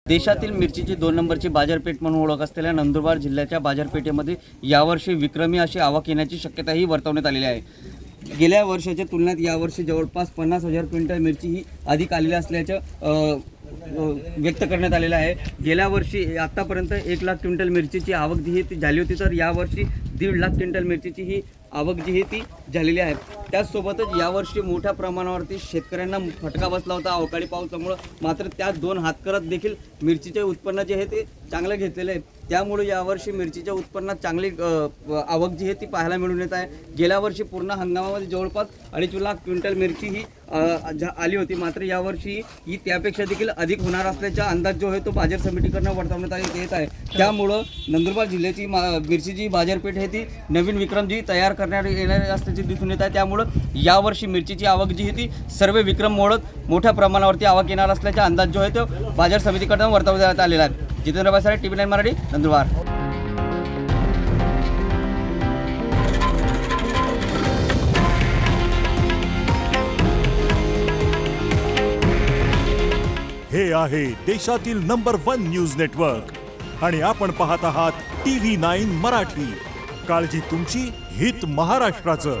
देशातील मिरचीची 2 नंबरची बाजारपेठ म्हणून ओळख असलेल्या नंदुरबार जिल्ह्याच्या बाजारपेठेमध्ये यावर्षी विक्रमी अशी आवक येण्याची शक्यताही वर्तवण्यात आलेली आहे। गेल्या वर्षाच्या तुलनेत यावर्षी जवळपास 50,000 क्विंटल मिरची ही अधिक आलेली असल्याचं व्यक्त करण्यात आलेलं आहे। गेल्या वर्षी आतापर्यंत 1 लाख क्विंटल मिरचीची आवक जी ती झाली होती, तर यावर्षी 1.5 लाख क्विंटल मिरचीची ही आवक जी ती झालेली आहे। त्याचसोबतच यावर्षी मोठ्या प्रमाणावरती शेतकऱ्यांना फटका बसला होता अवकाळी पावसामुळे, मात्र त्या 2 हात करत देखील मिरचीचे उत्पन्न जे आहे ते चांगलं घेतलेलं आहे। त्यामुळे यावर्षी मिरचीच्या उत्पन्नात चांगली आवक जी आहे ती पाहायला मिळून येत आहे। गेल्या वर्षी पूर्ण हंगामामध्ये जवळपास 2.5 लाख क्विंटल मिरची ही आली होती, मात्र यावर्षी ही त्यापेक्षा देखील अधिक होणार असल्याचा अंदाज जो आहे तो बाजार समितीकडून वर्तवण्यात येत आहे। त्यामुळे नंदुरबार जिल्ह्याची मिरचीची बाजारपेठ आहे ती नवीन विक्रम जी तयार करण्यात येणार असल्याचे दिसून येत आहे। त्यामुळे यावर्षी मिरचीची आवक जी आहे ती सर्व विक्रम मोडत मोठ्या प्रमाणावरती आवक येणार असल्याचा अंदाज जो आहे तो बाजार समितीकडून वर्तवण्यात आलेला आहे। जितेंद्र बासारे, TV9 मराठी, नंदुरबार। हे आहे देशातील नंबर 1 न्यूज नेटवर्क आणि आपण पाहत आहात TV9 मराठी। काळजी तुमची, हित महाराष्ट्राचं।